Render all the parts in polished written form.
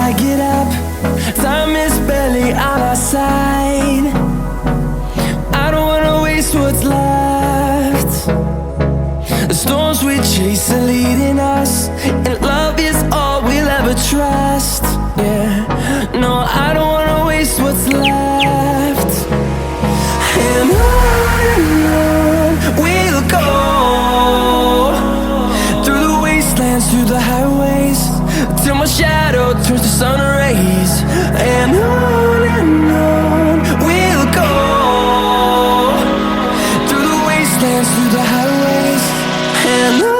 I get up. Time is barely on our side. I don't wanna waste what's left. The storms we chase are leading us, and love is all we'll ever trust. Yeah, no, I don't wanna waste what's left. And on we'll go, through the wastelands, through the highways, till my shadow turns to sun rays. And on we'll go, through the wastelands, through the highways, and on.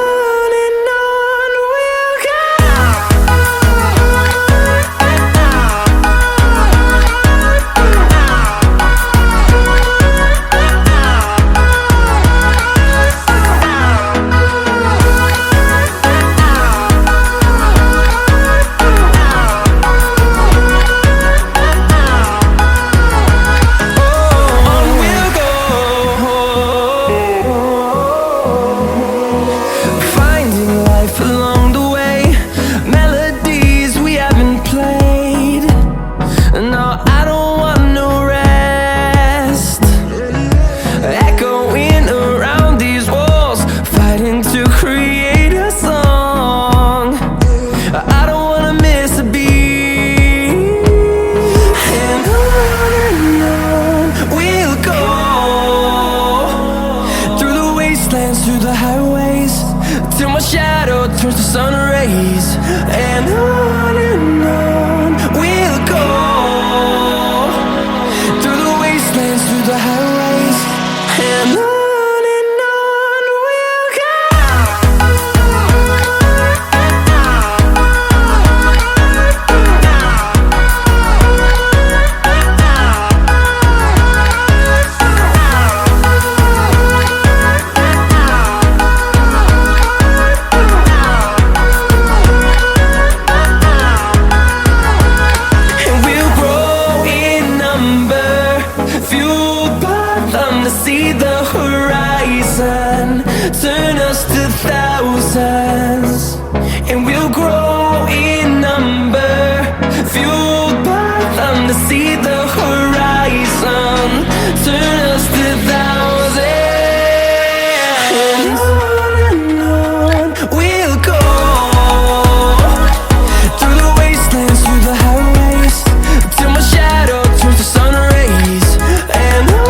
Through the highways, till my shadow turns to sun rays. And on we'll go, through the wastelands, through the highways, and on. See the horizon turn us to thousands, and we'll grow in number, fueled by them to see the horizon turn us to thousands. And on we'll go, through the wastelands, through the highways, till my shadow turns to sun rays. And on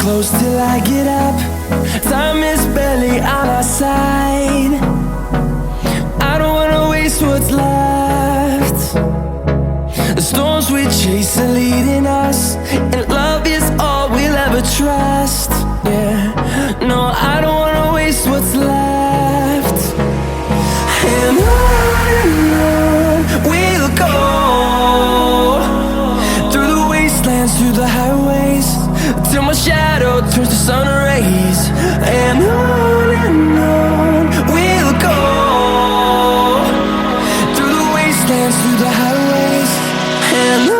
close till I get up. Time is barely on our side. I don't wanna waste what's left. The storms we chase are leading us, and love is all we'll ever trust. Yeah, no, I don't wanna waste what's left. And on we'll go, through the wastelands, through the highways, till my shadow turns to sun rays. And on we'll go, through the wastelands, through the highways, and on.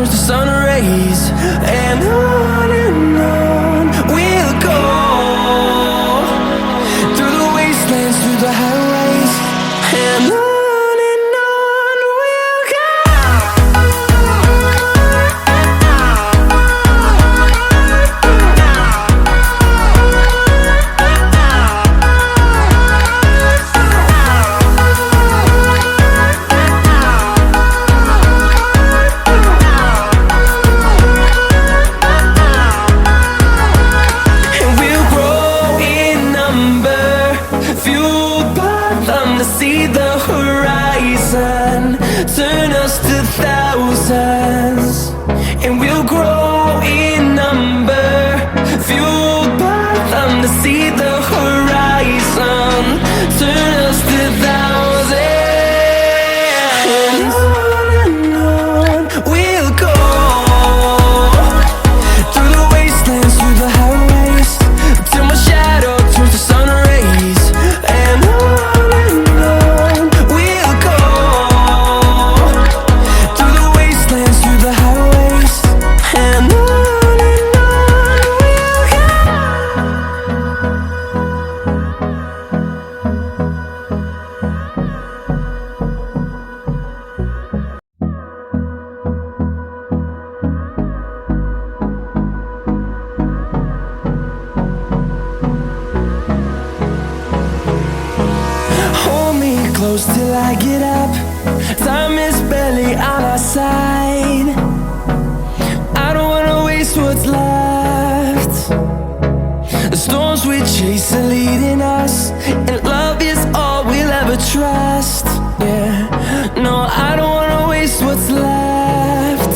turns to sun rays, and on we'll go, through the wastelands, through the highways, and on we'll go. See the horizon, turn us to thousands, and we'll grow in number, fueled by them to see the horizon, turn us to thousands, and on we'll go, through the wastelands, through the highways, till my shadow turns to sun rays, and on close till I get up. Time is barely on our side. I don't wanna waste what's left. The storms we chase are leading us, and love is all we'll ever trust. Yeah, no, I don't wanna waste what's left.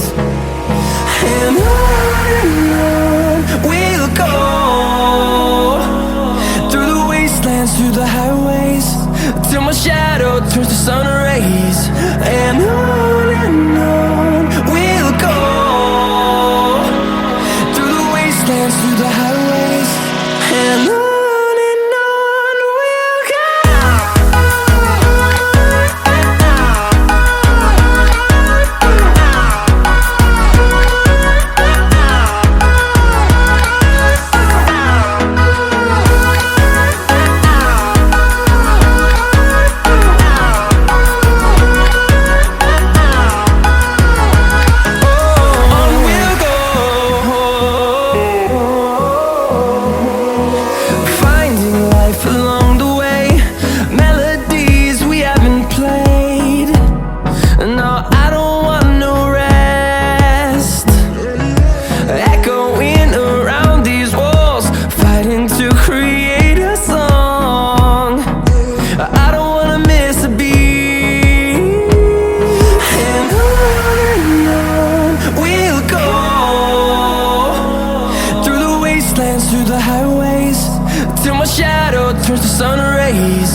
And on we'll go, through the wastelands, through the highways, till my shadow turns to sun rays, and on we'll go, through the wastelands, through the highways, and on we'll go. Through the highways, till my shadow turns to sun rays,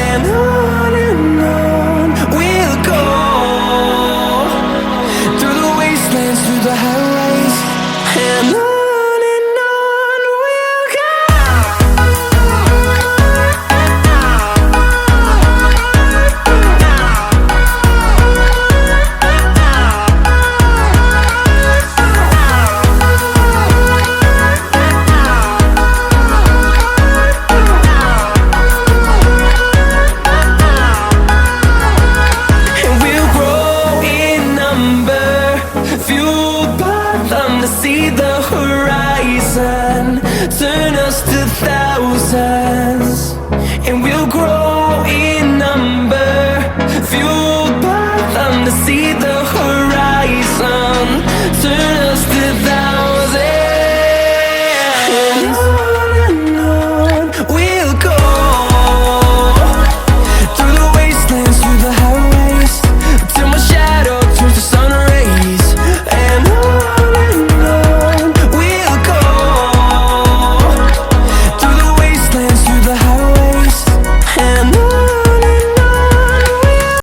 and on we'll go, through the wastelands, through the highways, and on.